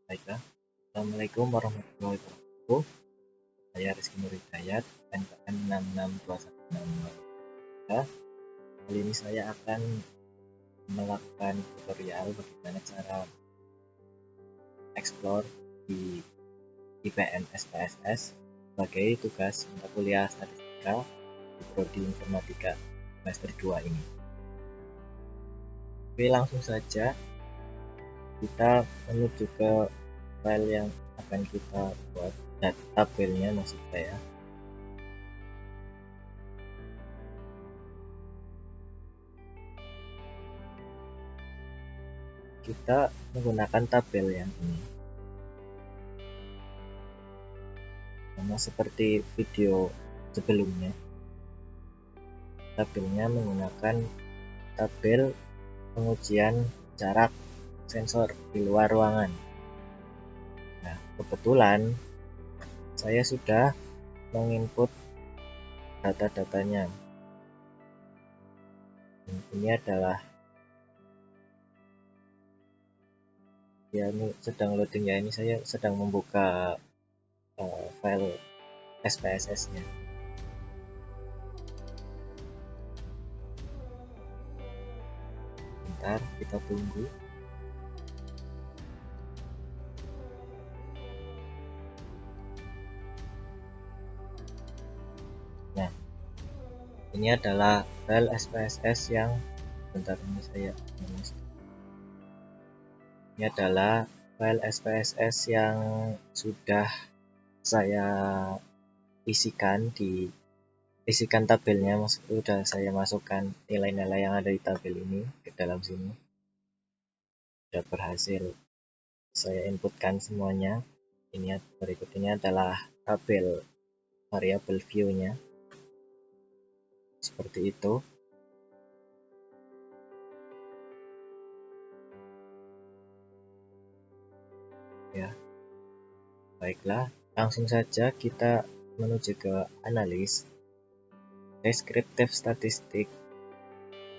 Baiklah, Assalamualaikum warahmatullahi wabarakatuh. Saya Rizky Nur Hidayat, NPM 662162. Kali ini saya akan melakukan tutorial bagaimana cara explore di IPN SPSS sebagai tugas mata kuliah statistika di Prodi Informatika semester 2 ini. Oke, langsung saja kita menuju ke file yang akan kita buat, tabelnya maksud saya. Kita menggunakan tabel yang ini, sama seperti video sebelumnya. Tabelnya menggunakan tabel pengujian jarak sensor di luar ruangan. Nah, kebetulan saya sudah menginput data-datanya. Ini adalah ini sedang loading ya. Ini saya sedang membuka file SPSS-nya. Bentar, kita tunggu. Nah, ini adalah file SPSS yang bentar ini saya minus. Ini adalah file SPSS yang sudah saya isikan tabelnya, sudah saya masukkan nilai-nilai yang ada di tabel ini ke dalam sini. Sudah berhasil saya inputkan semuanya. Ini berikut ini adalah tabel variable view-nya. Seperti itu. Ya. Baiklah, langsung saja kita menuju ke analis descriptive statistik.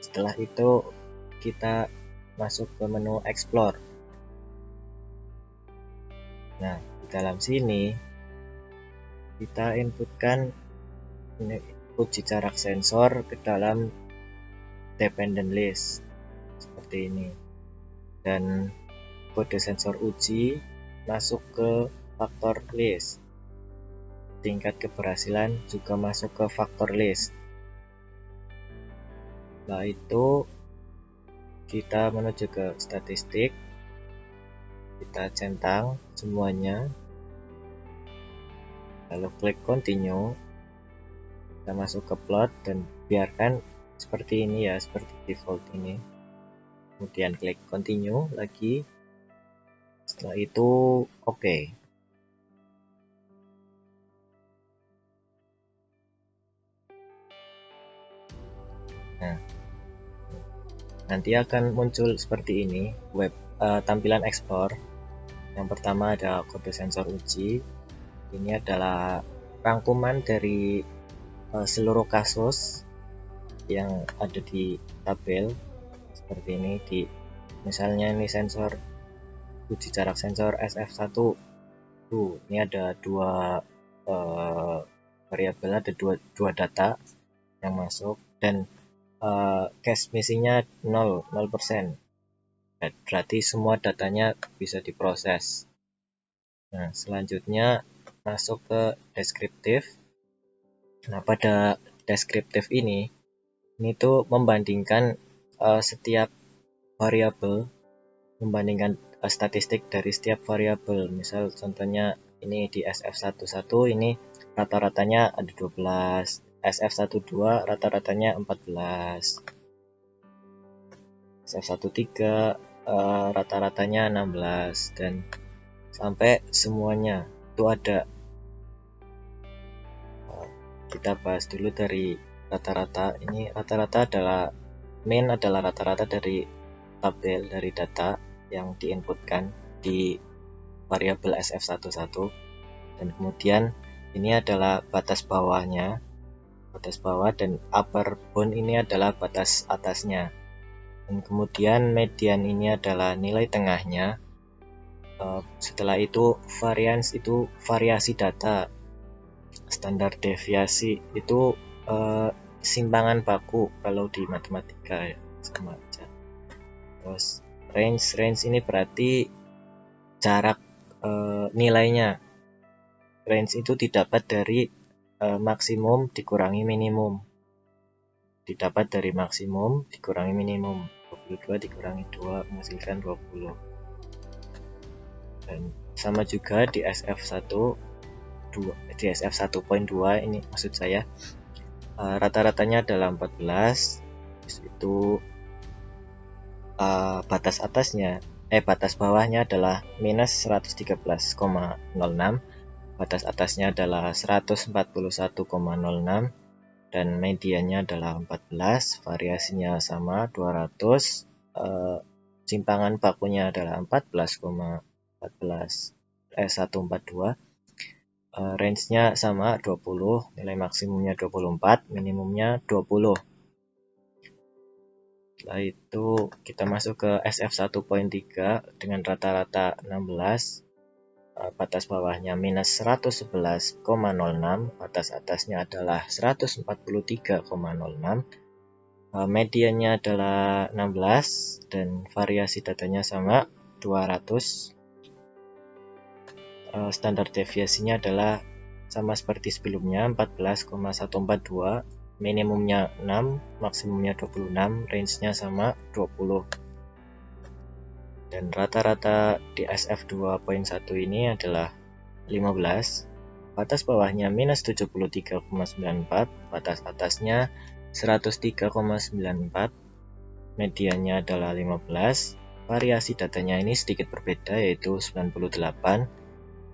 Setelah itu kita masuk ke menu explore. Nah, di dalam sini kita inputkan uji jarak sensor ke dalam dependent list seperti ini, dan kode sensor uji masuk ke faktor list. Tingkat keberhasilan juga masuk ke faktor list. Setelah itu kita menuju ke statistik, kita centang semuanya, lalu klik continue, kita masuk ke plot dan biarkan seperti ini ya, seperti default ini. Kemudian klik continue lagi, setelah itu oke. Nah, nanti akan muncul seperti ini tampilan explore. Yang pertama ada kode sensor uji. Ini adalah rangkuman dari seluruh kasus yang ada di tabel seperti ini. Misalnya ini sensor uji jarak sensor SF1. Ini ada dua variabel, ada dua data yang masuk, dan cache missingnya 0%. Berarti semua datanya bisa diproses. Nah, selanjutnya masuk ke deskriptif. Nah, pada deskriptif ini tuh membandingkan setiap variabel, membandingkan statistik dari setiap variabel. Misal contohnya ini di SF11 ini rata-ratanya ada 12, SF12 rata-ratanya 14, SF13 rata-ratanya 16, dan sampai semuanya itu ada. Kita bahas dulu dari rata-rata. Ini rata-rata adalah rata-rata dari tabel, dari data yang diinputkan di variabel SF11, dan kemudian ini adalah batas bawahnya, batas bawah, dan upper bound ini adalah batas atasnya, dan kemudian median ini adalah nilai tengahnya, Setelah itu variance itu variasi data, standar deviasi itu simpangan baku kalau di matematika ya, sama aja. Terus range ini berarti jarak nilainya. Range itu didapat dari maksimum dikurangi minimum. Didapat dari maksimum dikurangi minimum. 22 dikurangi 2 menghasilkan 20. Dan sama juga di SF1 di SF1.2 ini maksud saya rata-ratanya adalah 14. Itu batas bawahnya adalah minus 113,06, batas atasnya adalah 141,06, dan mediannya adalah 14, variasinya sama 200, simpangan bakunya adalah 142, range-nya sama 20, nilai maksimumnya 24, minimumnya 20. Setelah itu kita masuk ke SF1.3 dengan rata-rata 16, batas bawahnya minus 111,06, batas atasnya adalah 143,06, mediannya adalah 16, dan variasi datanya sama 200. Standar deviasinya adalah sama seperti sebelumnya, 14,142, minimumnya 6, maksimumnya 26, range-nya sama 20. Dan rata-rata di SF2.1 ini adalah 15, batas bawahnya minus 73,94, batas atasnya 103,94, mediannya adalah 15, variasi datanya ini sedikit berbeda yaitu 98,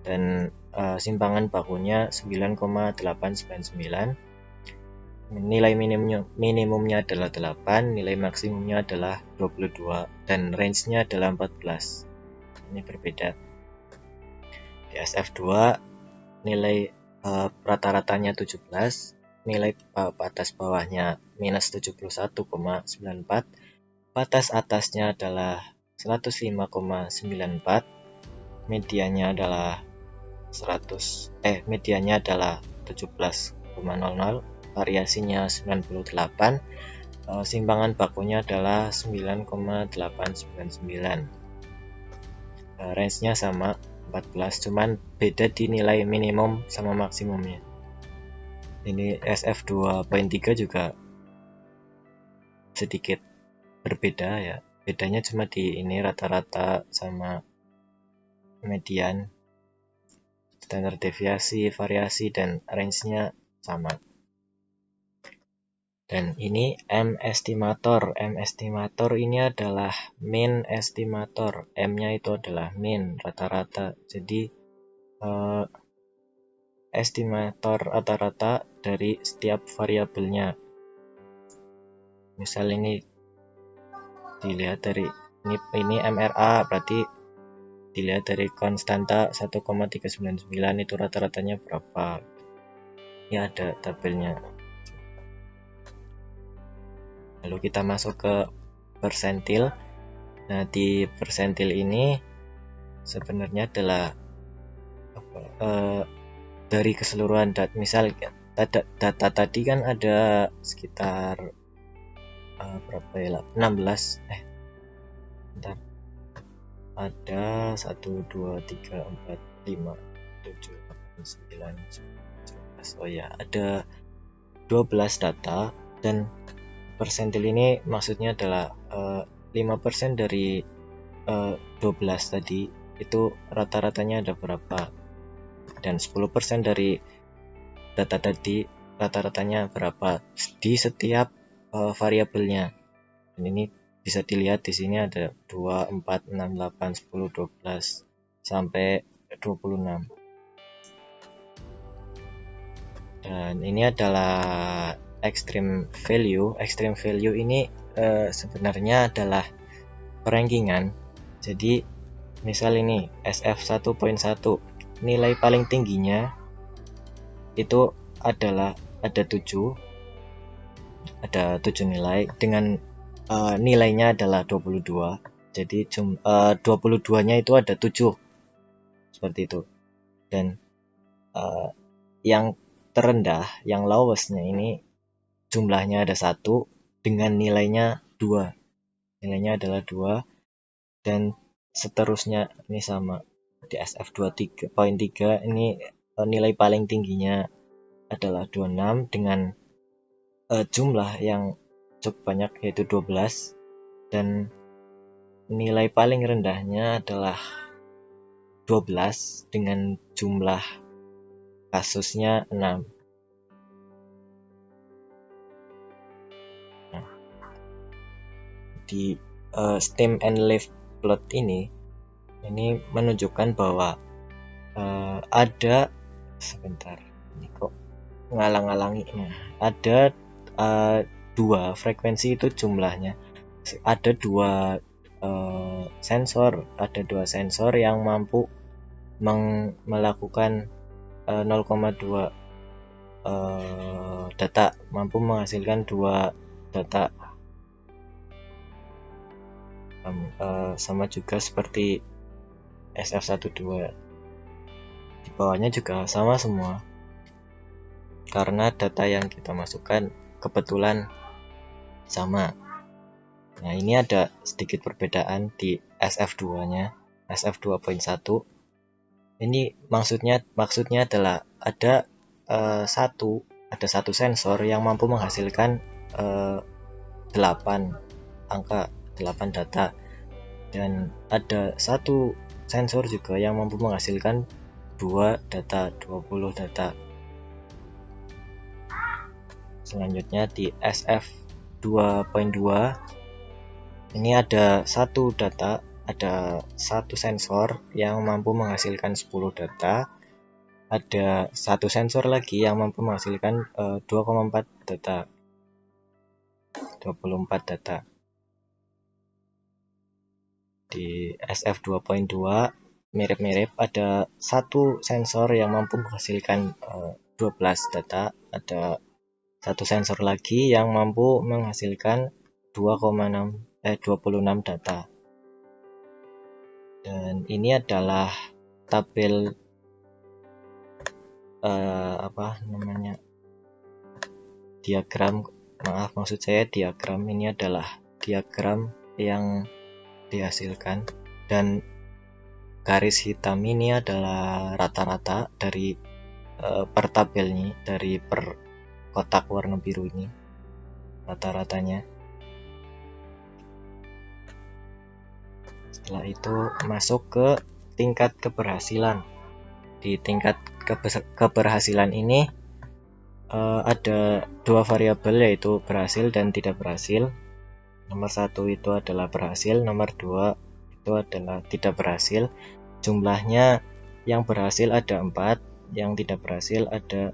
dan simpangan bakunya 9,899, nilai minimumnya adalah 8, nilai maksimumnya adalah 22, dan range-nya adalah 14. Ini berbeda. Di SF2 nilai rata-ratanya 17, nilai batas bawahnya minus 71,94, batas atasnya adalah 105,94, mediannya adalah 17,00, variasinya 98, simpangan bakunya adalah 9,899, range-nya sama 14, cuman beda di nilai minimum sama maksimumnya. Ini SF2.3 juga sedikit berbeda ya, bedanya cuma di ini rata-rata sama median, standar deviasi, variasi, dan range-nya sama. Dan ini M estimator. M estimator ini adalah mean estimator. M-nya itu adalah mean, rata-rata. Jadi estimator rata-rata dari setiap variabelnya. Misal ini dilihat dari ini MRA, berarti dilihat dari konstanta 1,399 itu rata-ratanya berapa. Ini ada tabelnya. Lalu kita masuk ke persentil. Nah, di persentil ini sebenarnya adalah dari keseluruhan data. Misal data tadi kan ada sekitar berapa ya, 16 bentar, ada 1, 2, 3, 4, 5, 7, 8, 9, 10, 11. Oh ya, ada 12 data, dan persentil ini maksudnya adalah 5% dari 12 tadi itu rata-ratanya ada berapa, dan 10% dari data tadi rata-ratanya berapa di setiap variabelnya. Dan ini bisa dilihat di sini ada 2, 4, 6, 8, 10, 12 sampai 26. Dan ini adalah extreme value. Extreme value ini sebenarnya adalah rankingan. Jadi misal ini SF1.1, nilai paling tingginya itu adalah ada 7 nilai dengan nilainya adalah 22. Jadi 22-nya itu ada 7 seperti itu. Dan yang terendah, yang lowestnya ini jumlahnya ada 1 dengan nilainya 2. Nilainya adalah 2 dan seterusnya ini sama. Di SF23.3 ini nilai paling tingginya adalah 26 dengan jumlah yang cukup banyak yaitu 12 dan nilai paling rendahnya adalah 12 dengan jumlah kasusnya 6. Nah, di stem and leaf plot ini menunjukkan bahwa ada sebentar, ini kok ngalang-alangi. Ada dua frekuensi itu jumlahnya. Ada dua sensor yang mampu melakukan 0,2 data, mampu menghasilkan 2 data, sama juga seperti SF12. Di bawahnya juga sama semua karena data yang kita masukkan kebetulan sama. Nah, ini ada sedikit perbedaan di SF2 nya, SF2.1. Ini maksudnya adalah ada satu sensor yang mampu menghasilkan 8 angka, 8 data, dan ada satu sensor juga yang mampu menghasilkan 2 data, 20 data. Selanjutnya di SF2.2 ini ada satu sensor yang mampu menghasilkan 10 data, ada satu sensor lagi yang mampu menghasilkan 2,4 data, 24 data. Di SF2.2 mirip-mirip, ada satu sensor yang mampu menghasilkan 12 data, ada satu sensor lagi yang mampu menghasilkan 26 data. Dan ini adalah tabel diagram, ini adalah diagram yang dihasilkan, dan garis hitam ini adalah rata-rata dari per tabelnya, dari per kotak warna biru ini rata-ratanya. Setelah itu masuk ke tingkat keberhasilan. Di tingkat keberhasilan ini ada dua variabel, yaitu berhasil dan tidak berhasil. Nomor 1 itu adalah berhasil, nomor 2 itu adalah tidak berhasil. Jumlahnya yang berhasil ada 4, yang tidak berhasil ada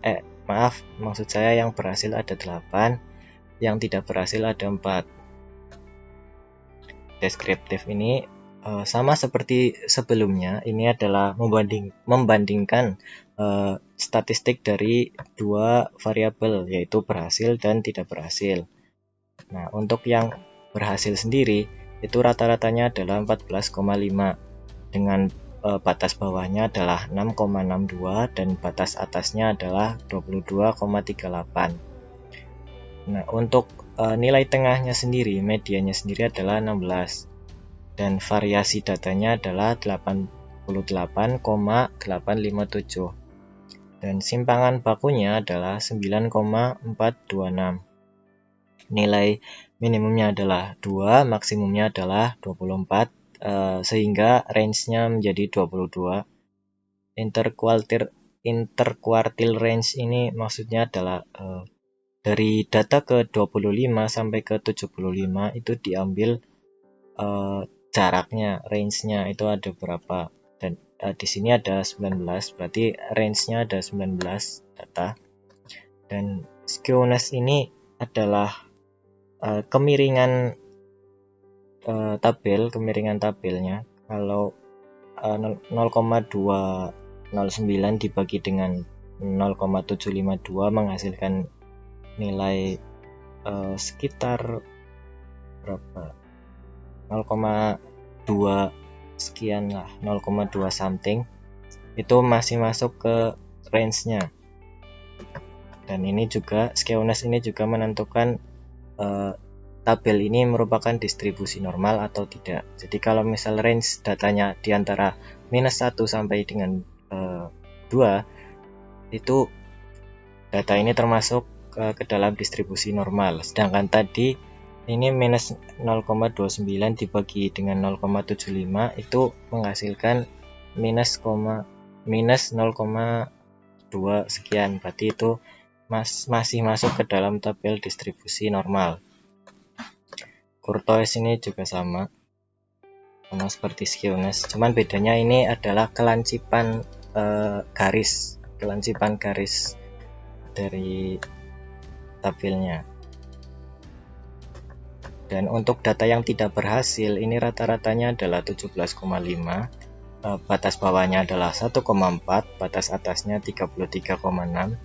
yang berhasil ada 8, yang tidak berhasil ada 4. Deskriptif ini sama seperti sebelumnya, ini adalah membandingkan statistik dari dua variabel, yaitu berhasil dan tidak berhasil. Nah, untuk yang berhasil sendiri itu rata-ratanya adalah 14,5 dengan batas bawahnya adalah 6,62 dan batas atasnya adalah 22,38. Nah, untuk nilai tengahnya sendiri, medianya sendiri adalah 16 dan variasi datanya adalah 88,857 dan simpangan bakunya adalah 9,426. Nilai minimumnya adalah 2, maksimumnya adalah 24, sehingga range-nya menjadi 22. Interquartile range ini maksudnya adalah dari data ke 25 sampai ke 75 itu diambil jaraknya, range-nya itu ada berapa, dan di sini ada 19, berarti range-nya ada 19 data. Dan skewness ini adalah kemiringan tabelnya. Kalau 0,209 dibagi dengan 0,752 menghasilkan nilai sekitar berapa, 0,2 sekian lah, 0,2 something. itu masih masuk ke range-nya. Dan ini juga skewness ini juga menentukan tabel ini merupakan distribusi normal atau tidak. Jadi kalau misal range datanya di antara -1 sampai dengan 2, itu data ini termasuk ke dalam distribusi normal. Sedangkan tadi ini minus 0,29 dibagi dengan 0,75 itu menghasilkan minus 0,2 sekian. Berarti itu masih masuk ke dalam tabel distribusi normal. Courtois ini juga sama seperti skewness, cuman bedanya ini adalah kelancapan garis dari tabelnya. Dan untuk data yang tidak berhasil ini rata-ratanya adalah 17,5, batas bawahnya adalah 1,4, batas atasnya 33,6,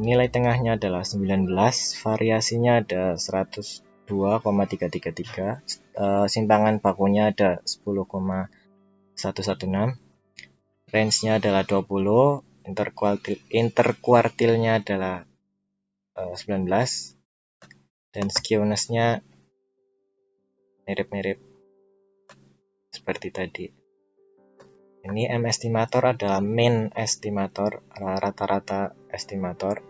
nilai tengahnya adalah 19, variasinya ada 102,333, simpangan bakunya ada 10,116, range-nya adalah 20, interkuartilnya adalah 19, dan skewness-nya mirip-mirip seperti tadi. Ini M estimator adalah mean estimator, rata-rata estimator,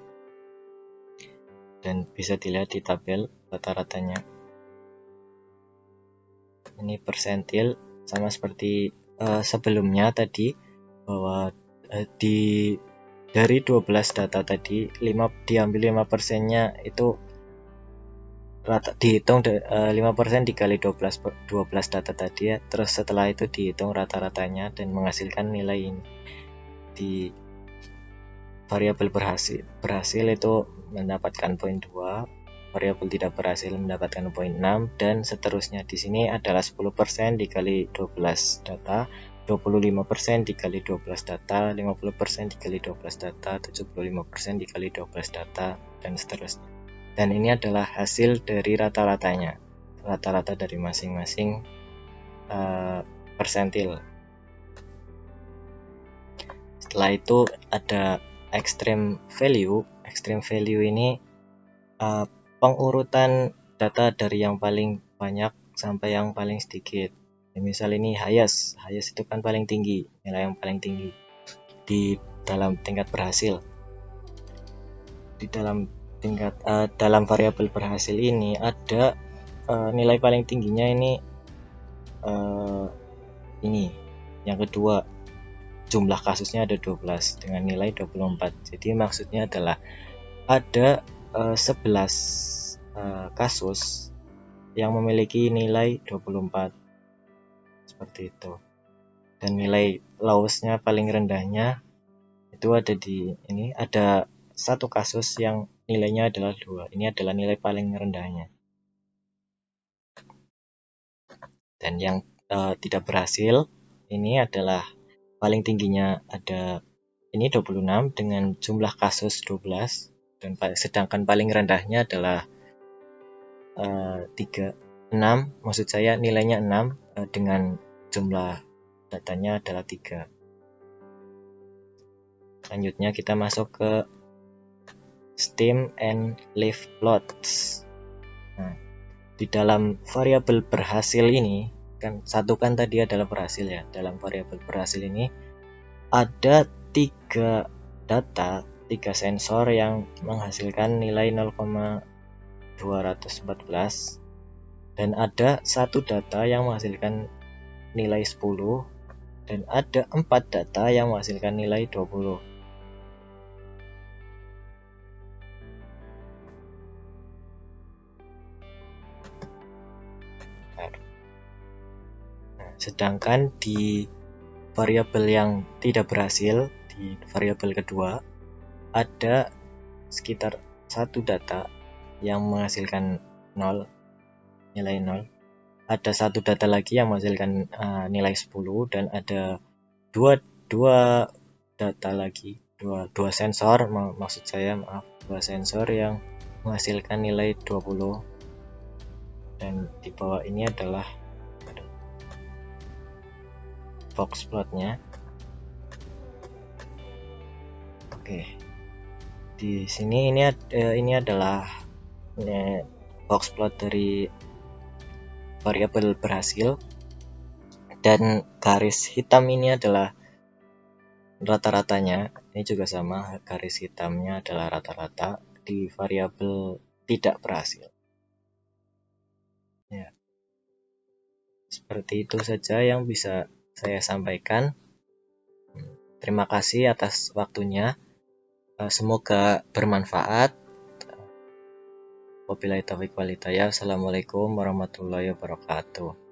dan bisa dilihat di tabel rata-ratanya. Ini persentil sama seperti sebelumnya tadi, bahwa dari 12 data tadi diambil 5%-nya itu dihitung 5% dikali 12 data tadi ya. Terus setelah itu dihitung rata-ratanya dan menghasilkan nilai ini. Di variabel berhasil itu mendapatkan poin 2, variabel tidak berhasil mendapatkan poin 6, dan seterusnya. Di sini adalah 10% dikali 12 data, 25% dikali 12 data, 50% dikali 12 data, 75% dikali 12 data, dan seterusnya. Dan ini adalah hasil dari rata-ratanya, rata-rata dari masing-masing persentil. Setelah itu ada extreme value. Extreme value ini pengurutan data dari yang paling banyak sampai yang paling sedikit. Misal ini highest itu kan paling tinggi, nilai yang paling tinggi di dalam tingkat berhasil. Di dalam dalam variabel berhasil ini ada nilai paling tingginya ini yang kedua, jumlah kasusnya ada 12 dengan nilai 24. Jadi maksudnya adalah ada 11 kasus yang memiliki nilai 24 seperti itu. Dan nilai lowest-nya paling rendahnya itu ada di ini, ada satu kasus yang nilainya adalah 2. Ini adalah nilai paling rendahnya. Dan yang tidak berhasil ini adalah paling tingginya, ada ini 26 dengan jumlah kasus 12, dan sedangkan paling rendahnya adalah 6, maksud saya nilainya 6 dengan jumlah datanya adalah 3. Selanjutnya kita masuk ke stem and leaf plots. Nah, di dalam variabel berhasil ini kan tadi adalah berhasil ya. Dalam variabel berhasil ini ada 3 sensor yang menghasilkan nilai 0,214, dan ada 1 data yang menghasilkan nilai 10, dan ada 4 data yang menghasilkan nilai 20. Sedangkan di variabel yang tidak berhasil, di variabel kedua, ada sekitar 1 data yang menghasilkan 0, nilai 0. Ada 1 data lagi yang menghasilkan nilai 10, dan ada dua data lagi, dua sensor, maksud saya dua sensor yang menghasilkan nilai 20. Dan di bawah ini adalah box plotnya. Oke, di sini ini adalah box plot dari variabel berhasil, dan garis hitam ini adalah rata-ratanya. Ini juga sama, garis hitamnya adalah rata-rata di variabel tidak berhasil. Ya, seperti itu saja yang bisa saya sampaikan. Terima kasih atas waktunya. Semoga bermanfaat. Wabillahi taufiq wal hidayah. Assalamualaikum warahmatullahi wabarakatuh.